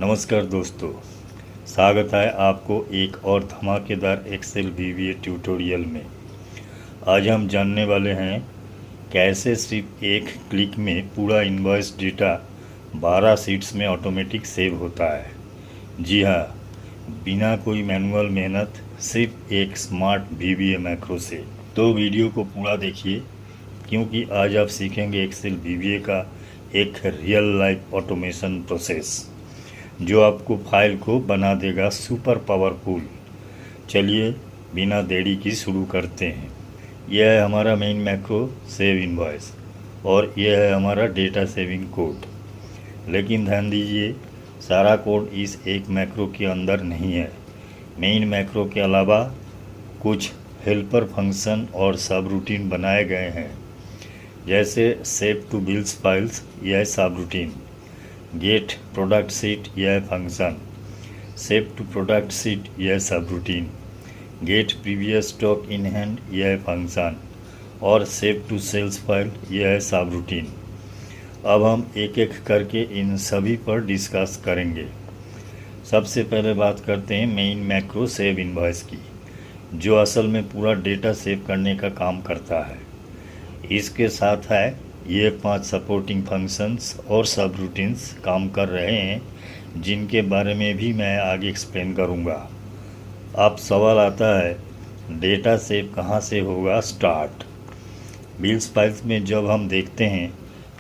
नमस्कार दोस्तों, स्वागत है आपको एक और धमाकेदार एक्सेल वीवीए ट्यूटोरियल में। आज हम जानने वाले हैं कैसे सिर्फ एक क्लिक में पूरा इनवॉइस डेटा 12 शीट्स में ऑटोमेटिक सेव होता है। जी हाँ, बिना कोई मैनुअल मेहनत, सिर्फ एक स्मार्ट वीवीए मैक्रो से। तो वीडियो को पूरा देखिए, क्योंकि आज आप सीखेंगे एक्सेल वीवीए का एक रियल लाइफ ऑटोमेशन प्रोसेस जो आपको फाइल को बना देगा सुपर पावरफुल। चलिए बिना देरी की शुरू करते हैं। यह है हमारा मेन मैक्रो सेव इनवॉइस और यह है हमारा डेटा सेविंग कोड। लेकिन ध्यान दीजिए, सारा कोड इस एक मैक्रो के अंदर नहीं है। मेन मैक्रो के अलावा कुछ हेल्पर फंक्शन और सब रूटीन बनाए गए हैं, जैसे सेव टू बिल्स फाइल्स, यह सब रूटीन। गेट प्रोडक्ट सीट, यह function. Save to product sheet, यह सब routine. Get previous stock in hand, यह फंक्शन। और सेव टू सेल्स फाइल, यह सब रूटीन। अब हम एक एक करके इन सभी पर डिस्कस करेंगे। सबसे पहले बात करते हैं मेन मैक्रो सेव इनवॉइस की, जो असल में पूरा डेटा सेव करने का काम करता है। इसके साथ है ये 5 सपोर्टिंग फंक्शंस और सब रूटीन्स काम कर रहे हैं, जिनके बारे में भी मैं आगे एक्सप्लेन करूँगा। अब सवाल आता है, डेटा सेव कहाँ से होगा स्टार्ट। बिल्स फाइल्स में जब हम देखते हैं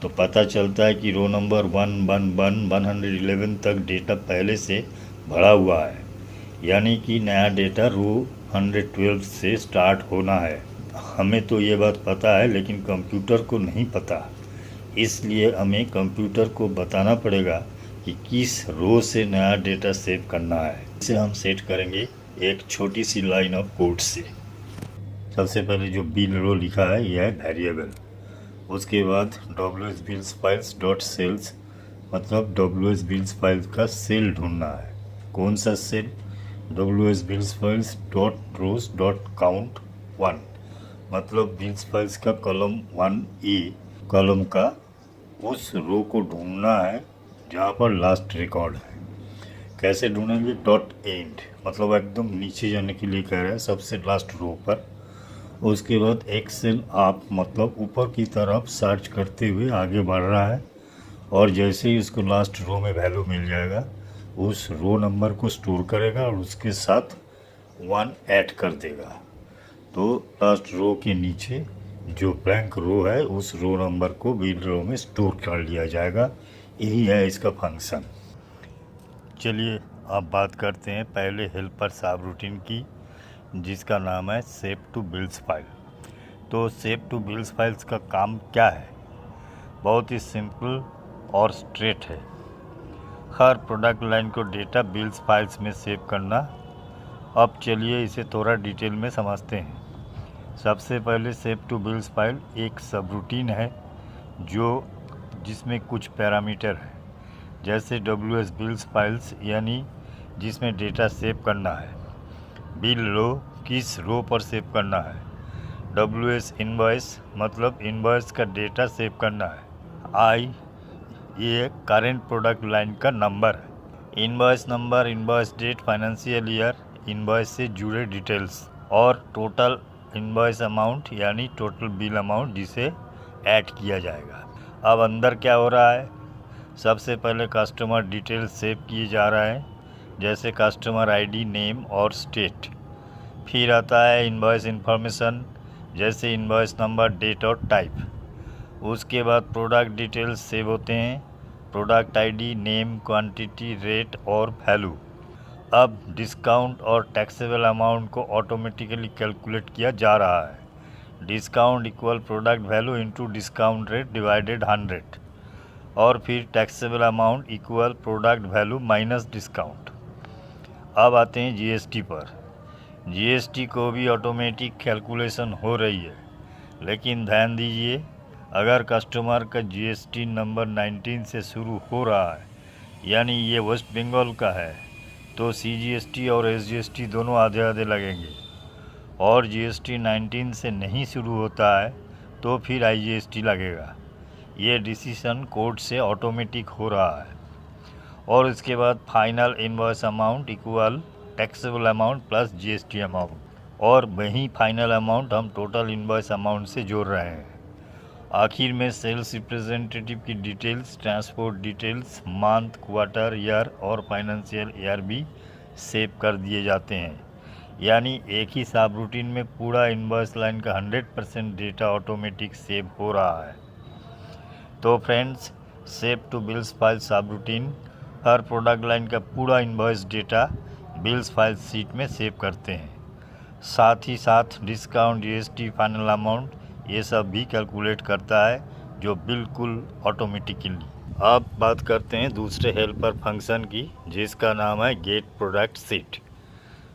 तो पता चलता है कि रो नंबर 111 तक डेटा पहले से भरा हुआ है, यानी कि नया डेटा रो 112 से स्टार्ट होना है। हमें तो ये बात पता है, लेकिन कंप्यूटर को नहीं पता। इसलिए हमें कंप्यूटर को बताना पड़ेगा कि किस रो से नया डेटा सेव करना है। इसे हम सेट करेंगे एक छोटी सी लाइन ऑफ कोड से। सबसे पहले जो बिल रो लिखा है यह है वेरिएबल। उसके बाद WS bills files dot cells, मतलब WS बिल्स फाइल्स का सेल ढूंढना है। कौन सा cell? WS bills files dot rows dot count 1, मतलब बिल्स फाइल्स का कॉलम 1A कॉलम का उस रो को ढूंढना है जहाँ पर लास्ट रिकॉर्ड है। कैसे ढूंढेंगे? डॉट एंड, मतलब एकदम नीचे जाने के लिए कह रहा है, सबसे लास्ट रो पर। उसके बाद एक सेल आप, मतलब ऊपर की तरफ सर्च करते हुए आगे बढ़ रहा है, और जैसे ही उसको लास्ट रो में वैल्यू मिल जाएगा, उस रो नंबर को स्टोर करेगा और उसके साथ 1 ऐड कर देगा। तो लास्ट रो के नीचे जो ब्लैंक रो है, उस रो नंबर को बिल रो में स्टोर कर लिया जाएगा। यही है इसका फंक्शन। चलिए अब बात करते हैं पहले हेल्पर सब रूटीन की, जिसका नाम है सेव टू बिल्स फाइल। तो सेव टू बिल्स फाइल्स का काम क्या है? बहुत ही सिंपल और स्ट्रेट है। हर प्रोडक्ट लाइन को डेटा बिल्स फाइल्स में सेव करना। अब चलिए इसे थोड़ा डिटेल में समझते हैं। सबसे पहले सेव टू बिल्स फाइल एक सब रूटीन है जिसमें कुछ पैरामीटर है, जैसे WS बिल्स फाइल्स, यानी जिसमें डेटा सेव करना है। बिल रो, किस रो पर सेव करना है। WS इनवॉइस, मतलब इनवॉइस का डेटा सेव करना है। I, ये करेंट प्रोडक्ट लाइन का नंबर है। Invoice number, invoice date, financial year, invoice से जुड़े डिटेल्स, और टोटल इनवॉइस अमाउंट, यानी टोटल बिल अमाउंट जिसे ऐड किया जाएगा। अब अंदर क्या हो रहा है? सबसे पहले कस्टमर डिटेल सेव किए जा रहा है, जैसे कस्टमर ID, नेम और स्टेट। फिर आता है इनवॉइस इन्फॉर्मेशन, जैसे इनवॉइस नंबर, डेट और टाइप। उसके बाद प्रोडक्ट डिटेल्स सेव होते हैं, product ID, name, quantity, rate और वैल्यू। अब डिस्काउंट और टैक्सेबल अमाउंट को ऑटोमेटिकली कैलकुलेट किया जा रहा है। Discount equal product value into discount rate divided 100, और फिर taxable amount equal product value minus discount. अब आते हैं GST पर। GST को भी ऑटोमेटिक कैलकुलेशन हो रही है, लेकिन ध्यान दीजिए, अगर कस्टमर का GST नंबर 19 से शुरू हो रहा है, यानी ये वेस्ट बंगाल का है, तो CGST और SGST दोनों आधे आधे लगेंगे। और GST 19 से नहीं शुरू होता है तो फिर IGST लगेगा। ये डिसीजन कोड से ऑटोमेटिक हो रहा है। और इसके बाद final invoice amount equal taxable amount plus GST amount, और वहीं फाइनल अमाउंट हम टोटल इनवॉइस अमाउंट से जोड़ रहे हैं। आखिर में सेल्स रिप्रेजेंटेटिव की details, transport details, month, quarter, year और फाइनेंशियल ईयर भी सेव कर दिए जाते हैं। यानी एक ही सब रूटीन में पूरा इनवॉइस लाइन का 100% डेटा ऑटोमेटिक सेव हो रहा है। तो friends, save to bills file सब रूटीन हर प्रोडक्ट लाइन का पूरा invoice data bills file sheet में सेव करते हैं। साथ ही साथ डिस्काउंट, जीएसटी, फाइनल अमाउंट ये सब भी कैलकुलेट करता है, जो बिल्कुल ऑटोमेटिकली। अब बात करते हैं दूसरे हेल्पर फंक्शन की, जिसका नाम है गेट प्रोडक्ट शीट।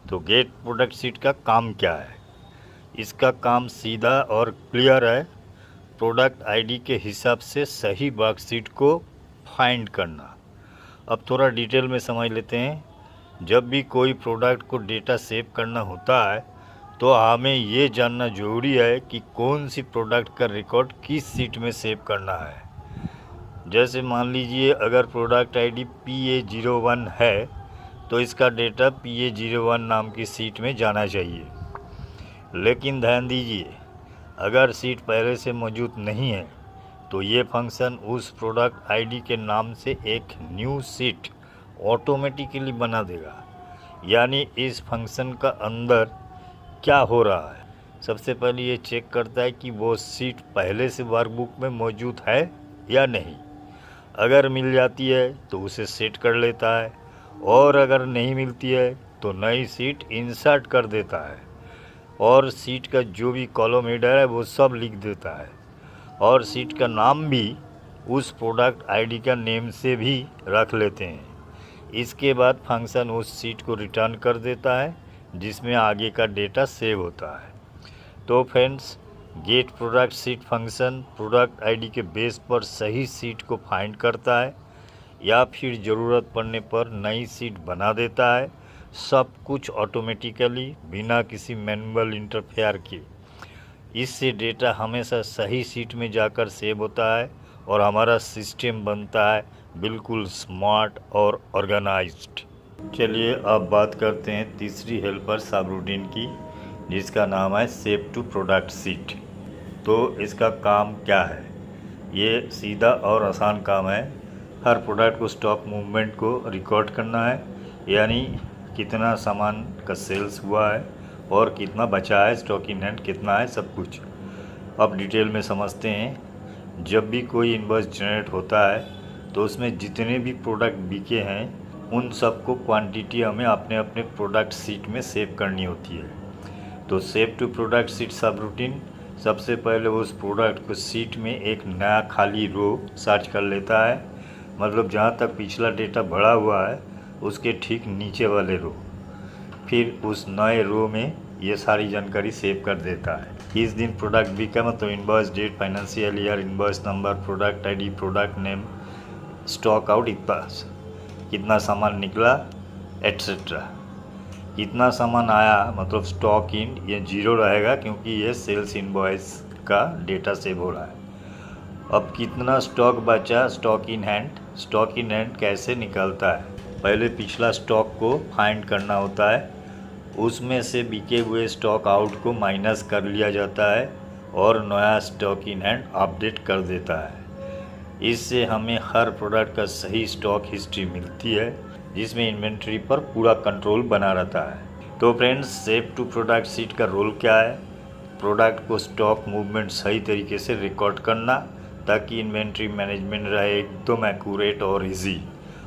तो गेट प्रोडक्ट शीट का काम क्या है? इसका काम सीधा और क्लियर है। प्रोडक्ट आईडी के हिसाब से सही वर्कशीट को फाइंड करना। अब थोड़ा डिटेल में समझ लेते हैं। जब भी कोई प्रोडक्ट को डेटा सेव करना होता है तो हमें ये जानना ज़रूरी है कि कौन सी प्रोडक्ट का रिकॉर्ड किस सीट में सेव करना है। जैसे मान लीजिए अगर प्रोडक्ट आईडी PA01 है तो इसका डेटा PA01 नाम की सीट में जाना चाहिए। लेकिन ध्यान दीजिए, अगर सीट पहले से मौजूद नहीं है तो ये फंक्शन उस प्रोडक्ट आईडी के नाम से एक न्यू सीट ऑटोमेटिकली बना देगा। यानी इस फंक्शन का अंदर क्या हो रहा है, सबसे पहले ये चेक करता है कि वो सीट पहले से वर्कबुक में मौजूद है या नहीं। अगर मिल जाती है तो उसे सेट कर लेता है, और अगर नहीं मिलती है तो नई सीट इंसर्ट कर देता है, और सीट का जो भी कॉलम हेडर है वो सब लिख देता है, और सीट का नाम भी उस प्रोडक्ट आईडी का नेम से भी रख लेते हैं। इसके बाद फंक्शन उस सीट को रिटर्न कर देता है जिसमें आगे का डेटा सेव होता है। तो friends, get product sheet function product ID के बेस पर सही सीट को फाइंड करता है या फिर ज़रूरत पड़ने पर नई सीट बना देता है। सब कुछ ऑटोमेटिकली बिना किसी मैनुअल इंटरफेयर के। इससे डेटा हमेशा सही सीट में जाकर सेव होता है और हमारा सिस्टम बनता है बिल्कुल स्मार्ट और ऑर्गेनाइज्ड। चलिए अब बात करते हैं तीसरी हेल्पर सब रूटीन की, जिसका नाम है सेव टू प्रोडक्ट शीट। तो इसका काम क्या है? ये सीधा और आसान काम है। हर प्रोडक्ट को स्टॉक मूवमेंट को रिकॉर्ड करना है, यानी कितना सामान का सेल्स हुआ है और कितना बचा है, स्टॉक इन हैंड कितना है, सब कुछ। अब डिटेल में समझते हैं। जब भी कोई इनवॉइस जनरेट होता है तो उसमें जितने भी प्रोडक्ट बिके हैं उन सबको क्वांटिटी हमें अपने अपने प्रोडक्ट शीट में सेव करनी होती है। तो सेव टू प्रोडक्ट शीट सब रूटीन सबसे पहले उस प्रोडक्ट को शीट में एक नया खाली रो सर्च कर लेता है, मतलब जहाँ तक पिछला डेटा भरा हुआ है उसके ठीक नीचे वाले रो। फिर उस नए रो में ये सारी जानकारी सेव कर देता है। इस दिन प्रोडक्ट बिका, मतलब invoice date, financial year, invoice number, product ID, product name, stock out, इतना कितना सामान निकला, एट्सेट्रा। कितना सामान आया मतलब स्टॉक इन, ये 0 रहेगा क्योंकि ये सेल्स इनवॉइस का डेटा सेव हो रहा है। अब कितना स्टॉक बचा, stock in hand. Stock in hand कैसे निकलता है? पहले पिछला स्टॉक को फाइंड करना होता है, उसमें से बिके हुए स्टॉक आउट को माइनस कर लिया जाता है और नया स्टॉक इन हैंड अपडेट कर देता है। इससे हमें हर प्रोडक्ट का सही स्टॉक हिस्ट्री मिलती है, जिसमें इन्वेंट्री पर पूरा कंट्रोल बना रहता है। तो friends, save to product sheet का रोल क्या है? प्रोडक्ट को स्टॉक मूवमेंट सही तरीके से रिकॉर्ड करना ताकि इन्वेंट्री मैनेजमेंट रहे एकदम एक्यूरेट और इजी।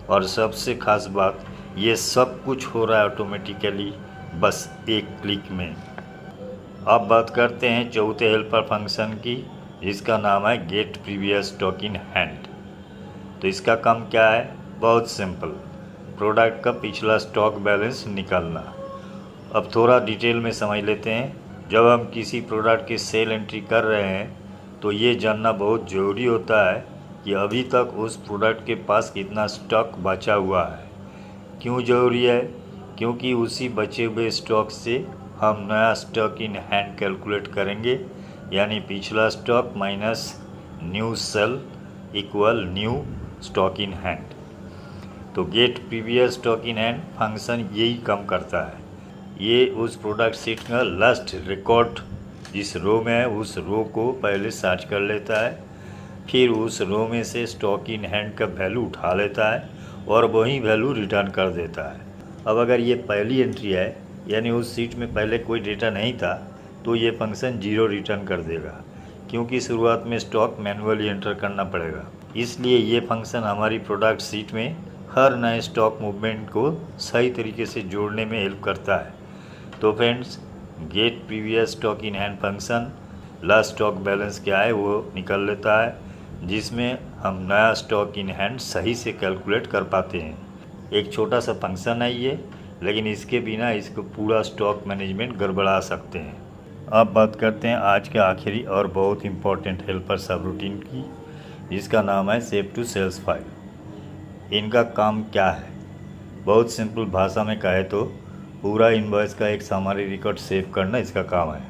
और सबसे खास बात, ये सब कुछ हो रहा है ऑटोमेटिकली बस एक क्लिक में। अब बात करते हैं चौथे हेल्पर फंक्शन की, जिसका नाम है get previous stock in hand. तो इसका काम क्या है? बहुत सिंपल, प्रोडक्ट का पिछला स्टॉक बैलेंस निकालना। अब थोड़ा डिटेल में समझ लेते हैं। जब हम किसी प्रोडक्ट की सेल एंट्री कर रहे हैं तो ये जानना बहुत ज़रूरी होता है कि अभी तक उस प्रोडक्ट के पास कितना स्टॉक बचा हुआ है। क्यों ज़रूरी है? क्योंकि उसी बचे हुए स्टॉक से हम नया स्टॉक इन हैंड कैलकुलेट करेंगे, यानी पिछला stock minus new sale equal new stock in hand. तो get previous stock in hand function यही काम करता है। ये उस प्रोडक्ट शीट का लास्ट रिकॉर्ड जिस रो में है उस रो को पहले सर्च कर लेता है, फिर उस रो में से स्टॉक इन हैंड का वैल्यू उठा लेता है और वही वैल्यू रिटर्न कर देता है। अब अगर ये पहली एंट्री है यानी उस सीट में पहले कोई डेटा नहीं था तो ये फंक्शन 0 रिटर्न कर देगा, क्योंकि शुरुआत में स्टॉक मैनुअली एंटर करना पड़ेगा। इसलिए ये फंक्शन हमारी प्रोडक्ट सीट में हर नए स्टॉक मूवमेंट को सही तरीके से जोड़ने में हेल्प करता है। तो friends, get previous stock in hand function last stock balance क्या है वो निकल लेता है, जिसमें हम नया स्टॉक इन हैंड सही से कैलकुलेट कर पाते हैं। एक छोटा सा फंक्शन है ये, लेकिन इसके बिना इसको पूरा स्टॉक मैनेजमेंट गड़बड़ा सकते हैं। अब बात करते हैं आज के आखिरी और बहुत इंपॉर्टेंट हेल्पर सब रूटीन की, जिसका नाम है सेव टू सेल्स फाइल। इनका काम क्या है? बहुत सिंपल भाषा में कहे तो पूरा इनवॉइस का एक समरी रिकॉर्ड सेव करना इसका काम है।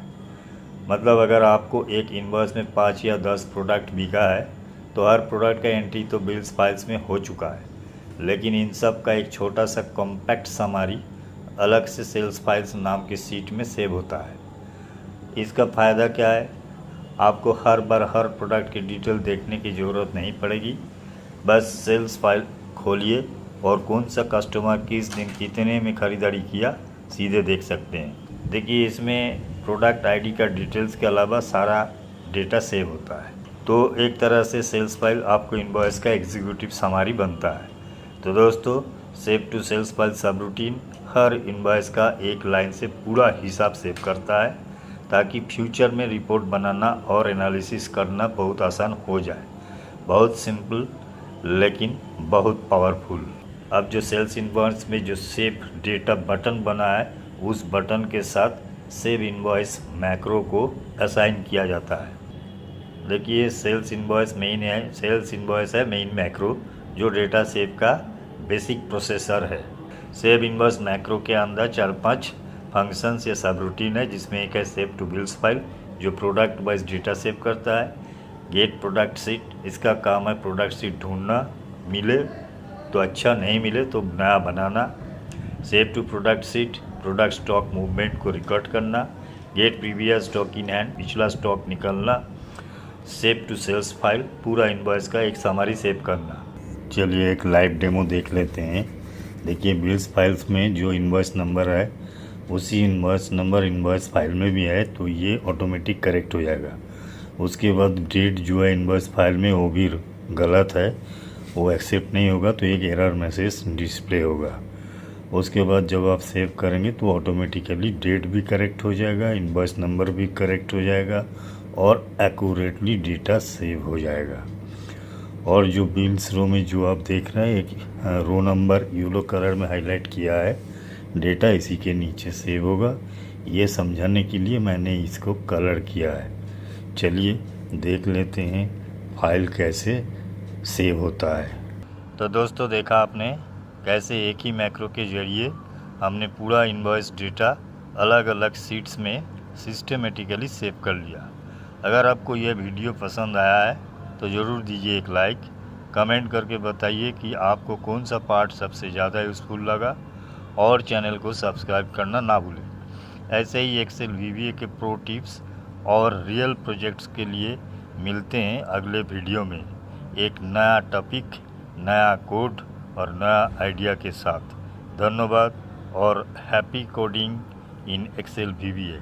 मतलब अगर आपको एक इनवॉइस में 5 या 10 प्रोडक्ट बिका है तो हर प्रोडक्ट का एंट्री तो बिल्स फाइल्स में हो चुका है, लेकिन इन सब का एक छोटा सा कॉम्पैक्ट समरी अलग से सेल्स फाइल्स नाम की सीट में सेव होता है। इसका फ़ायदा क्या है? आपको हर बार हर प्रोडक्ट की डिटेल देखने की ज़रूरत नहीं पड़ेगी। बस सेल्स फाइल खोलिए और कौन सा कस्टमर किस दिन कितने में ख़रीदारी किया सीधे देख सकते हैं। देखिए, इसमें प्रोडक्ट आईडी का डिटेल्स के अलावा सारा डेटा सेव होता है। तो एक तरह से सेल्स फाइल आपको इनवॉइस का एग्जीक्यूटिव समरी बनता है। तो दोस्तों, सेव टू सेल्स फाइल सब रूटीन हर इनवॉइस का एक लाइन से पूरा हिसाब सेव करता है, ताकि फ्यूचर में रिपोर्ट बनाना और एनालिसिस करना बहुत आसान हो जाए। बहुत सिंपल लेकिन बहुत पावरफुल। अब जो सेल्स इनवॉइस में जो सेव डेटा बटन बना है, उस बटन के साथ सेव इनवॉइस मैक्रो को असाइन किया जाता है। देखिए, सेल्स इनवॉइस मेन है, सेल्स इनवॉइस है मेन मैक्रो, जो डेटा सेव का बेसिक प्रोसेसर है। सेव इनवॉइस मैक्रो के अंदर 4-5 फंक्शंस या सब रूटीन है, जिसमें एक है सेव टू बिल्स फाइल जो प्रोडक्ट वाइज डेटा सेव करता है। गेट प्रोडक्ट सीट, इसका काम है प्रोडक्ट सीट ढूंढना, मिले तो अच्छा, नहीं मिले तो नया बनाना। Save to product sheet, product stock movement को रिकॉर्ड करना। Get previous stock in hand, पिछला स्टॉक निकलना। सेव टू सेल्स फाइल, पूरा इनवॉइस का एक समरी सेव करना। चलिए एक लाइव डेमो देख लेते हैं। देखिए, बिल्स फाइल्स में जो इनवॉइस नंबर है उसी इनवॉइस नंबर इनवॉइस फाइल में भी है, तो ये ऑटोमेटिक करेक्ट हो जाएगा। उसके बाद डेट जो है इनवॉइस फाइल में वो भी गलत है, वो एक्सेप्ट नहीं होगा, तो एक एरर मैसेज डिस्प्ले होगा। उसके बाद जब आप सेव करेंगे तो ऑटोमेटिकली डेट भी करेक्ट हो जाएगा, इनवॉइस नंबर भी करेक्ट हो जाएगा और एक्यूरेटली डेटा सेव हो जाएगा। और जो बिल्स रो में जो आप देख रहे हैं, एक रो नंबर येलो कलर में हाईलाइट किया है, डेटा इसी के नीचे सेव होगा। ये समझाने के लिए मैंने इसको कलर किया है। चलिए देख लेते हैं फाइल कैसे सेव होता है। तो दोस्तों, देखा आपने कैसे एक ही मैक्रो के जरिए हमने पूरा इनवॉइस डेटा अलग अलग सीट्स में सिस्टमेटिकली सेव कर लिया। अगर आपको यह वीडियो पसंद आया है तो ज़रूर दीजिए एक लाइक, कमेंट करके बताइए कि आपको कौन सा पार्ट सबसे ज़्यादा यूज़फुल लगा, और चैनल को सब्सक्राइब करना ना भूलें। ऐसे ही एक्सेल वीवीए के प्रो टिप्स और रियल प्रोजेक्ट्स के लिए मिलते हैं अगले वीडियो में एक नया टॉपिक, नया कोड और नया आइडिया के साथ। धन्यवाद और हैप्पी कोडिंग इन एक्सेल वीवीए।